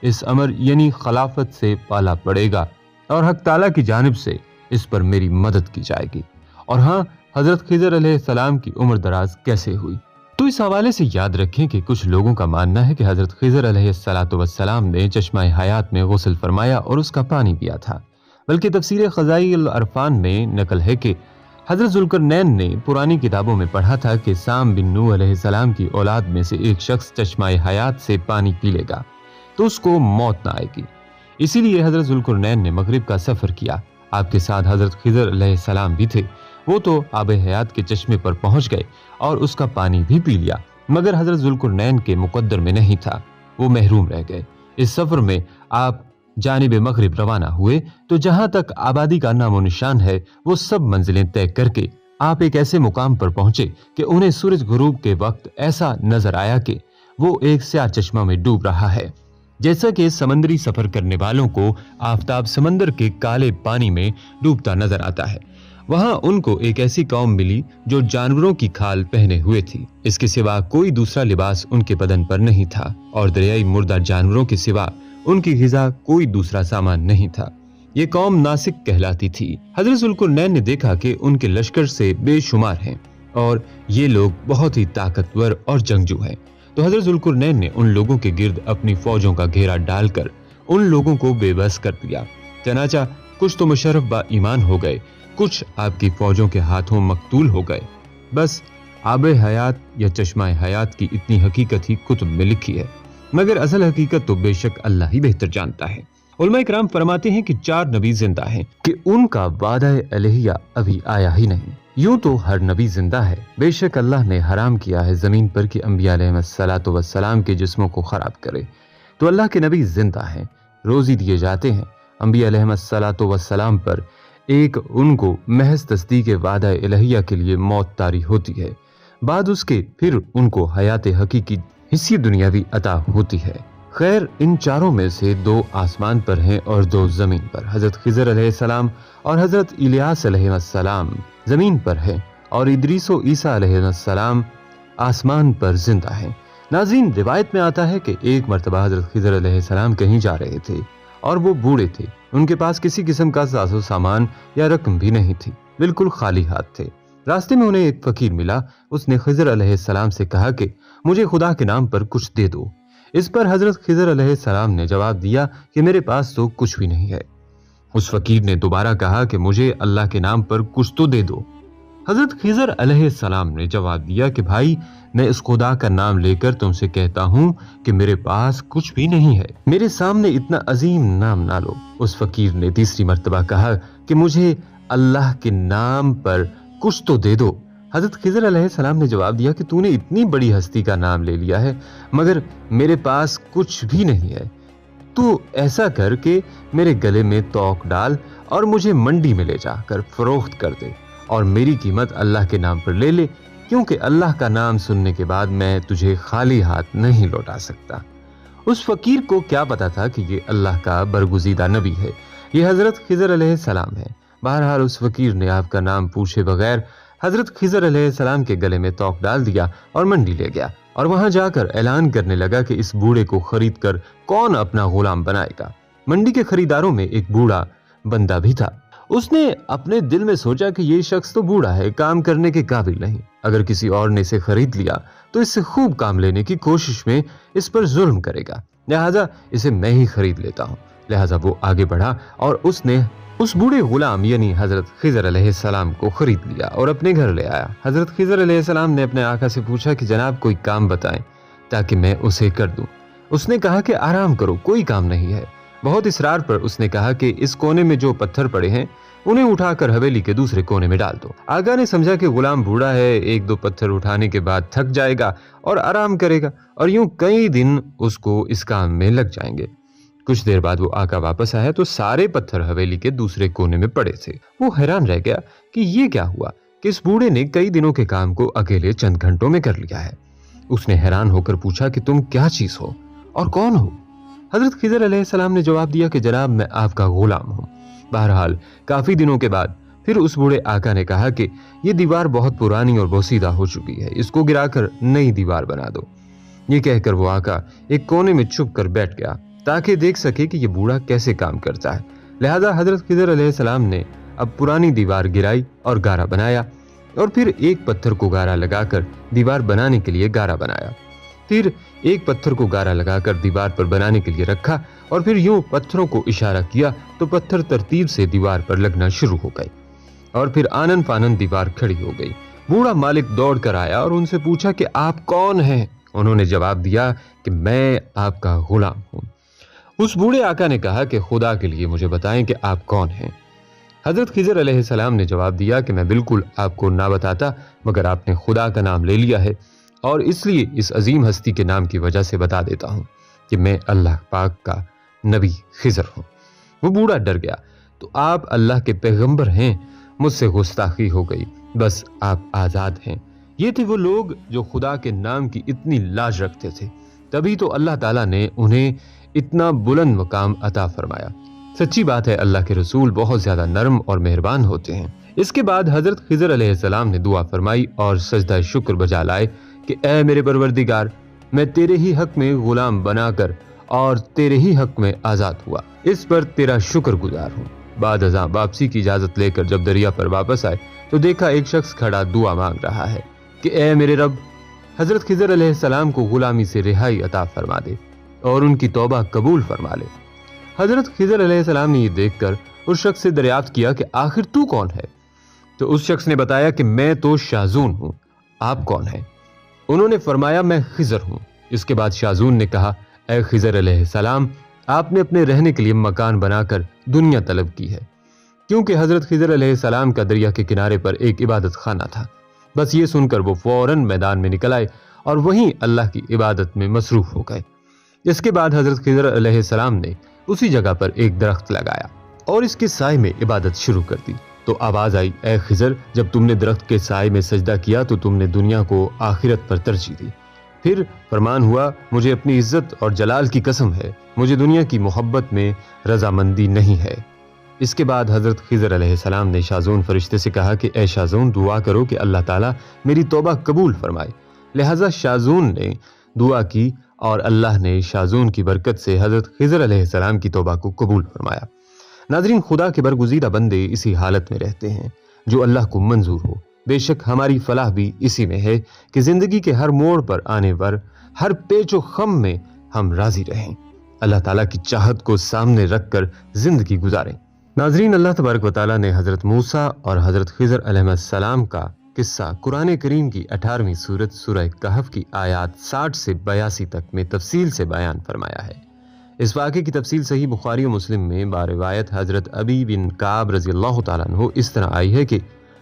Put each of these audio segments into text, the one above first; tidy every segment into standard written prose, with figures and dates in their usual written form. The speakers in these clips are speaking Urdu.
اس امر یعنی خلافت سے پالا پڑے گا اور حق تعالیٰ کی جانب سے اس پر میری مدد کی جائے گی۔ اور ہاں، حضرت خضر علیہ السلام کی عمر دراز کیسے ہوئی؟ تو اس حوالے سے یاد رکھیں کہ کچھ لوگوں کا ماننا ہے کہ حضرت خضر علیہ السلام نے چشمہ حیات میں غسل فرمایا اور اس کا پانی پیا تھا، بلکہ تفسیر خزائن العرفان میں نقل ہے کہ حضرت ذوالقرنین نے پرانی کتابوں میں پڑھا تھا کہ سام بن نوح علیہ السلام کی اولاد میں سے ایک شخص چشمہ حیات سے پانی پی لے گا تو اس کو موت نہ آئے گی۔ اسی لیے حضرت ذوالقرنین نے مغرب کا سفر کیا۔ آپ کے ساتھ حضرت خضر علیہ السلام بھی تھے۔ وہ تو آب حیات کے چشمے پر پہنچ گئے اور اس کا پانی بھی پی لیا، مگر حضرت ذوالقرنین کے مقدر میں نہیں تھا، وہ محروم رہ گئے۔ اس سفر میں آپ جانب مغرب روانہ ہوئے تو جہاں تک آبادی کا نام و نشان ہے وہ سب منزلیں طے کر کے آپ ایک ایسے مقام پر پہنچے کہ انہیں سورج غروب کے وقت ایسا نظر آیا کہ وہ ایک سیاہ چشمہ میں ڈوب رہا ہے، جیسا کہ سمندری سفر کرنے والوں کو آفتاب سمندر کے کالے پانی میں ڈوبتا نظر آتا ہے۔ وہاں ان کو ایک ایسی قوم ملی جو جانوروں کی کھال پہنے ہوئے تھی، اس کے سوا کوئی دوسرا لباس ان کے بدن پر نہیں تھا، اور دریائی مردہ جانوروں کے سوا ان کی غذا کوئی دوسرا سامان نہیں تھا۔ یہ قوم ناسک کہلاتی تھی۔ حضرت ذوالقرنین نے دیکھا کہ ان کے لشکر سے بے شمار ہیں اور یہ لوگ بہت ہی طاقتور اور جنگجو ہیں، تو حضرت ذوالقرنین نے ان لوگوں کے گرد اپنی فوجوں کا گھیرا ڈال کر ان لوگوں کو بے بس کر دیا۔ چنانچہ کچھ تو مشرف با ایمان ہو گئے، کچھ آپ کی فوجوں کے ہاتھوں مقتول ہو گئے۔ بس آب حیات یا چشمہ حیات کی اتنی حقیقت ہی کتب میں لکھی ہے، مگر اصل حقیقت تو بے شک اللہ ہی بہتر جانتا ہے۔ علماء کرام فرماتے ہیں کہ 4 نبی زندہ ہیں کہ ان کا وعدہ الہیہ ابھی آیا ہی نہیں۔ یوں تو ہر نبی زندہ ہے، بے شک اللہ نے حرام کیا ہے زمین پر کہ انبیاء علیہ السلام کے جسموں کو خراب کرے، تو اللہ کے نبی زندہ ہیں، روزی دیے جاتے ہیں۔ انبیاء علیہ السلام پر ایک ان کو محض تصدیق وعدہ الہیہ کے لیے موت طاری ہوتی ہے، بعد اس کے پھر ان کو حیات حقیقی حصی دنیاوی عطا ہوتی ہے۔ خیر، ان چاروں میں سے 2 آسمان پر ہیں اور 2 زمین پر۔ حضرت خضر علیہ السلام اور حضرت الیاس علیہ السلام زمین پر ہیں اور ادریس و عیسیٰ علیہ السلام آسمان پر زندہ ہیں۔ ناظرین، روایت میں آتا ہے کہ ایک مرتبہ حضرت خضر علیہ السلام کہیں جا رہے تھے اور وہ بوڑھے تھے، ان کے پاس کسی قسم کا ساز و سامان یا رقم بھی نہیں تھی، بالکل خالی ہاتھ تھے۔ راستے میں انہیں ایک فقیر ملا، اس نے خضر علیہ السلام سے کہا کہ مجھے خدا کے نام پر کچھ دے دو۔ اس پر حضرت خضر علیہ السلام نے جواب دیا کہ میرے پاس تو کچھ بھی نہیں ہے۔ اس فقیر نے دوبارہ کہا کہ مجھے اللہ کے نام پر کچھ تو دے دو۔ حضرت خضر علیہ السلام نے جواب دیا کہ بھائی، میں اس خدا کا نام لے کر تم سے کہتا ہوں کہ میرے پاس کچھ بھی نہیں ہے، میرے سامنے اتنا عظیم نام نہ لو۔ اس فقیر نے تیسری مرتبہ کہا کہ مجھے اللہ کے نام پر کچھ تو دے دو۔ حضرت خضر علیہ السلام نے جواب دیا کہ تو نے اتنی بڑی ہستی کا نام لے لیا ہے مگر میرے پاس کچھ بھی نہیں ہے، تو ایسا کر کہ میرے گلے میں توق ڈال اور مجھے منڈی میں لے جا کر فروخت کر دے اور میری قیمت اللہ کے نام پر لے لے، کیونکہ اللہ کا نام سننے کے بعد میں تجھے خالی ہاتھ نہیں لوٹا سکتا۔ اس فقیر کو کیا پتا تھا کہ یہ اللہ کا برگزیدہ نبی ہے، یہ حضرت خضر علیہ السلام ہے۔ بہرحال اس فقیر نے آپ کا نام پوچھے بغیر حضرت خضر علیہ السلام کے گلے میں توق ڈال دیا اور منڈی لے گیا، اور وہاں جا کر اعلان کرنے لگا کہ اس بوڑھے کو خرید کر کون اپنا غلام بنائے گا۔ منڈی کے خریداروں میں ایک بوڑھا بندہ بھی تھا۔ اس نے اپنے دل میں سوچا کہ یہ شخص تو بوڑھا ہے، کام کرنے کے قابل نہیں، اگر کسی اور نے اسے خرید لیا تو اس سے خوب کام لینے کی کوشش میں اس پر ظلم کرے گا، لہذا اسے میں ہی خرید لیتا ہوں۔ لہذا وہ آگے بڑھا اور اس نے اس بوڑھے غلام یعنی حضرت خضر علیہ السلام کو خرید لیا اور اپنے گھر لے آیا۔ حضرت خضر علیہ السلام نے اپنے آقا سے پوچھا کہ جناب کوئی کام بتائیں تاکہ میں اسے کر دوں۔ اس نے کہا کہ آرام کرو، کوئی کام نہیں ہے۔ بہت اصرار پر اس نے کہا کہ اس کونے میں جو پتھر پڑے ہیں انہیں اٹھا کر حویلی کے دوسرے کونے میں ڈال دو۔ آقا نے سمجھا کہ غلام بوڑھا ہے، 1-2 پتھر اٹھانے کے بعد تھک جائے گا اور آرام کرے گا، اور یوں کئی دن اس کو اس کام میں لگ جائیں گے۔ کچھ دیر بعد وہ آقا واپس آیا تو سارے پتھر حویلی کے دوسرے کونے میں پڑے تھے۔ وہ حیران رہ گیا کہ یہ کیا ہوا کہ اس بوڑھے نے کئی دنوں کے کام کو اکیلے چند گھنٹوں میں کر لیا ہے۔ اس نے حیران ہو کر پوچھا کہ تم کیا چیز ہو اور کون ہو؟ حضرت خضر علیہ السلام نے جواب دیا کہ جناب میں آپ کا غلام ہوں۔ بہرحال کافی دنوں کے بعد پھر اس بوڑھے آقا نے کہا کہ یہ دیوار بہت پرانی اور بوسیدہ ہو چکی ہے، اس کو گرا کر نئی دیوار بنا دو۔ یہ کہہ کر وہ آقا ایک کونے میں چھپ کر بیٹھ گیا تاکہ دیکھ سکے کہ یہ بوڑھا کیسے کام کرتا ہے۔ لہذا حضرت خضر علیہ السلام نے اب پرانی دیوار گرائی اور گارا بنایا، اور پھر ایک پتھر کو گارا لگا کر دیوار بنانے کے لیے گارا بنایا، پھر ایک پتھر کو گارا لگا کر دیوار پر بنانے کے لیے رکھا، اور پھر یوں پتھروں کو اشارہ کیا تو پتھر ترتیب سے دیوار پر لگنا شروع ہو گئے، اور پھر آنن فانن دیوار کھڑی ہو گئی۔ بوڑھا مالک دوڑ کر آیا اور ان سے پوچھا کہ آپ کون ہیں؟ انہوں نے جواب دیا کہ میں آپ کا غلام ہوں۔ اس بوڑھے آقا نے کہا کہ خدا کے لیے مجھے بتائیں کہ آپ کون ہیں۔ حضرت خضر علیہ السلام نے جواب دیا کہ میں بالکل آپ کو نہ بتاتا، مگر آپ نے خدا کا نام لے لیا ہے، اور اس لیے اس عظیم ہستی کے نام کی وجہ سے بتا دیتا ہوں کہ میں اللہ پاک کا نبی خضر ہوں۔ وہ بوڑھا ڈر گیا، تو آپ اللہ کے پیغمبر ہیں؟ مجھ سے گستاخی ہو گئی، بس آپ آزاد ہیں۔ یہ تھے وہ لوگ جو خدا کے نام کی اتنی لاج رکھتے تھے، تبھی تو اللہ تعالیٰ نے انہیں اتنا بلند مقام عطا فرمایا۔ سچی بات ہے، اللہ کے رسول بہت زیادہ نرم اور مہربان ہوتے ہیں۔ اس کے بعد حضرت خضر علیہ السلام نے دعا فرمائی اور سجدہ شکر بجا لائے کہ اے میرے پروردگار، میں تیرے ہی حق میں غلام بنا کر اور تیرے ہی حق میں آزاد ہوا، اس پر تیرا شکر گزار ہوں۔ بعد ازاں واپسی کی اجازت لے کر جب دریا پر واپس آئے تو دیکھا ایک شخص کھڑا دعا مانگ رہا ہے کہ اے میرے رب، حضرت خضر علیہ السلام کو غلامی سے رہائی عطا فرما دے اور ان کی توبہ قبول فرما لے۔ حضرت خضر علیہ السلام نے یہ دیکھ کر اس شخص سے دریافت کیا کہ آخر تو کون ہے؟ تو اس شخص نے بتایا کہ میں تو شاذون ہوں، آپ کون ہیں؟ انہوں نے فرمایا میں خضر ہوں۔ اس کے بعد شاذون نے کہا اے خضر علیہ السلام، آپ نے اپنے رہنے کے لیے مکان بنا کر دنیا طلب کی ہے، کیونکہ حضرت خضر علیہ السلام کا دریا کے کنارے پر ایک عبادت خانہ تھا۔ بس یہ سن کر وہ فوراً میدان میں نکل آئے اور وہیں اللہ کی عبادت میں مصروف ہو گئے۔ اس کے بعد حضرت خضر علیہ السلام نے اسی جگہ پر ایک درخت لگایا اور اس کے سائے میں عبادت شروع کر دی۔ تو آواز آئی اے خضر، جب تم نے درخت کے سائے میں سجدہ کیا تو تم نے دنیا کو آخرت پر ترجیح دی۔ پھر فرمان ہوا مجھے اپنی عزت اور جلال کی قسم ہے، مجھے دنیا کی محبت میں رضامندی نہیں ہے۔ اس کے بعد حضرت خضر علیہ السلام نے شاذون فرشتے سے کہا کہ اے شاذون، دعا کرو کہ اللہ تعالیٰ میری توبہ قبول فرمائے۔ لہٰذا شاذون نے دعا کی اور اللہ نے شاذون کی برکت سے حضرت خضر علیہ السلام کی توبہ کو قبول فرمایا۔ ناظرین، خدا کے برگزیدہ بندے اسی حالت میں رہتے ہیں جو اللہ کو منظور ہو۔ بے شک ہماری فلاح بھی اسی میں ہے کہ زندگی کے ہر موڑ پر آنے پر ہر پیچ و خم میں ہم راضی رہیں، اللہ تعالیٰ کی چاہت کو سامنے رکھ کر زندگی گزاریں۔ ناظرین، اللہ تبارک و تعالیٰ نے حضرت موسیٰ اور حضرت خضر علیہ السلام کا قصہ قرآن کریم کی 18ویں سورت سورہ کہف کی آیات 60 سے 82 تک میں تفصیل سے بیان فرمایا ہے۔ اس واقعے کی تفصیل صحیح بخاری و مسلم میں باروایت حضرت ابی بن کعب رضی اللہ تعالیٰ عنہ اس طرح آئی ہے کہ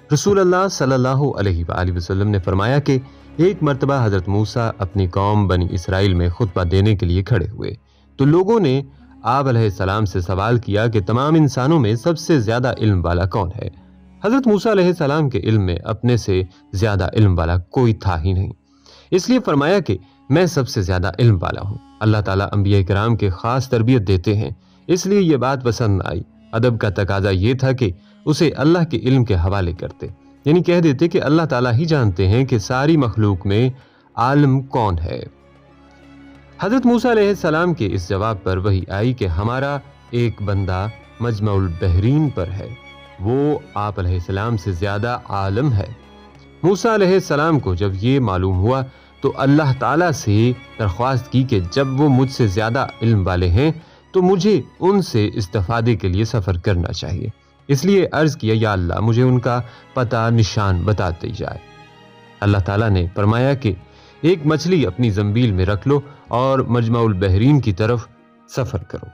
رسول اللہ صلی اللہ علیہ وآلہ وسلم نے فرمایا کہ ایک مرتبہ حضرت موسیٰ اپنی قوم بنی اسرائیل میں خطبہ دینے کے لیے کھڑے ہوئے تو لوگوں نے آپ علیہ السلام سے سوال کیا کہ تمام انسانوں میں سب سے زیادہ علم والا کون ہے؟ حضرت موسیٰ علیہ السلام کے علم میں اپنے سے زیادہ علم والا کوئی تھا ہی نہیں، اس لیے فرمایا کہ میں سب سے زیادہ علم والا ہوں۔ اللہ تعالیٰ انبیاء کرام کے خاص تربیت دیتے ہیں، اس لیے یہ بات پسند آئی۔ ادب کا تقاضا یہ تھا کہ اسے اللہ کے علم کے حوالے کرتے، یعنی کہہ دیتے کہ اللہ تعالیٰ ہی جانتے ہیں کہ ساری مخلوق میں عالم کون ہے۔ حضرت موسیٰ علیہ السلام کے اس جواب پر وحی آئی کہ ہمارا ایک بندہ مجمع البحرین پر ہے، وہ آپ علیہ السلام سے زیادہ عالم ہے۔ موسیٰ علیہ السلام کو جب یہ معلوم ہوا تو اللہ تعالیٰ سے درخواست کی کہ جب وہ مجھ سے زیادہ علم والے ہیں تو مجھے ان سے استفادے کے لیے سفر کرنا چاہیے، اس لیے عرض کیا یا اللہ مجھے ان کا پتہ نشان بتاتے جائے۔ اللہ تعالیٰ نے فرمایا کہ ایک مچھلی اپنی زنبیل میں رکھ لو اور مجمع البحرین کی طرف سفر کرو،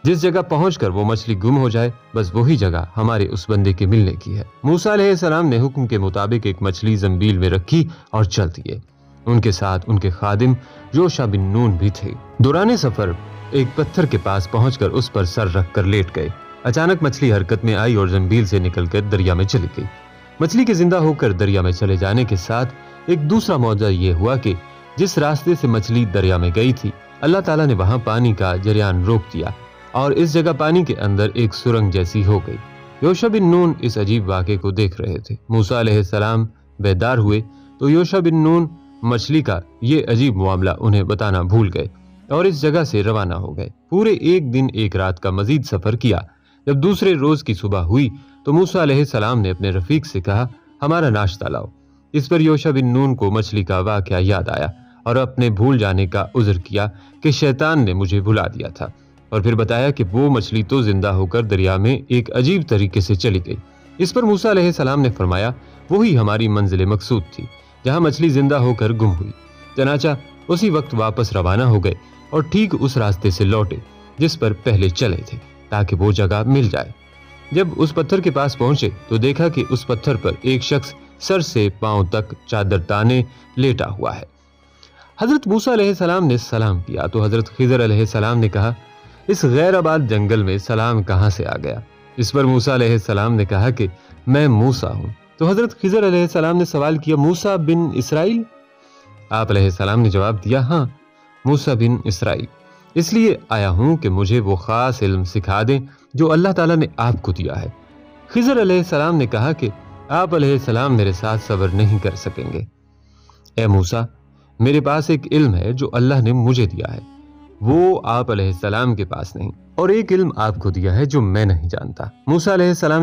جس جگہ پہنچ کر وہ مچھلی گم ہو جائے بس وہی جگہ ہمارے اس بندے کے ملنے کی ہے۔ موسیٰ علیہ السلام نے حکم کے مطابق ایک مچھلی زنبیل میں رکھی اور چل دیے، ان کے ساتھ ان کے خادم یوشع بن نون بھی تھے۔ دوران سفر ایک پتھر کے پاس پہنچ کر اس پر سر رکھ کر لیٹ گئے۔ اچانک مچھلی حرکت میں آئی اور زنبیل سے نکل کر دریا میں چلی گئی۔ مچھلی کے زندہ ہو کر دریا میں چلے جانے کے ساتھ ایک دوسرا معجزہ یہ ہوا کہ جس راستے سے مچھلی دریا میں گئی تھی اللہ تعالیٰ نے وہاں پانی کا جریان روک دیا اور اس جگہ پانی کے اندر ایک سرنگ جیسی ہو گئی۔ یوشع بن نون اس عجیب واقعے کو دیکھ رہے تھے۔ موسیٰ علیہ السلام بیدار ہوئے تو یوشع بن نون مچھلی کا یہ عجیب معاملہ انہیں بتانا بھول گئے اور اس جگہ سے روانہ ہو گئے۔ پورے ایک دن ایک رات کا مزید سفر کیا۔ جب دوسرے روز کی صبح ہوئی تو موسیٰ علیہ السلام نے اپنے رفیق سے کہا، ہمارا ناشتہ لاؤ۔ اس پر یوشع بن نون کو مچھلی کا واقعہ یاد آیا اور اپنے بھول جانے کا عذر کیا کہ شیطان نے مجھے بھلا دیا تھا، اور پھر بتایا کہ وہ مچھلی تو زندہ ہو کر دریا میں ایک عجیب طریقے سے چلی گئی۔ اس پر موسیٰ علیہ السلام نے فرمایا، وہی ہماری منزل مقصود تھی جہاں مچھلی زندہ ہو کر گم ہوئی۔ چنانچہ اسی وقت واپس روانہ ہو گئے اور ٹھیک اس راستے سے لوٹے جس پر پہلے چلے تھے تاکہ وہ جگہ مل جائے۔ جب اس پتھر کے پاس پہنچے تو دیکھا کہ اس پتھر پر ایک شخص سر سے پاؤں تک چادر تانے لیٹا ہوا ہے۔ حضرت موسیٰ علیہ السلام نے سلام کیا تو حضرت خضر علیہ السلام نے کہا، اس غیر آباد جنگل میں سلام کہاں سے آ گیا؟ اس پر موسیٰ علیہ السلام نے کہا کہ میں موسیٰ ہوں۔ تو حضرت خضر علیہ السلام نے سوال کیا، موسیٰ بن اسرائیل؟ آپ علیہ السلام نے جواب دیا، ہاں موسیٰ بن اسرائیل، اس لیے آیا ہوں کہ مجھے وہ خاص علم سکھا دیں جو اللہ تعالیٰ نے آپ کو دیا ہے۔ خضر علیہ السلام نے کہا کہ آپ علیہ السلام میرے ساتھ صبر نہیں کر سکیں گے۔ اے موسیٰ، میرے پاس ایک علم ہے جو اللہ نے مجھے دیا ہے، وہ آپ علیہ السلام کے پاس نہیں، اور ایک علم آپ کو دیا ہے جو میں نہیں جانتا۔ موسیٰ علیہ السلام نے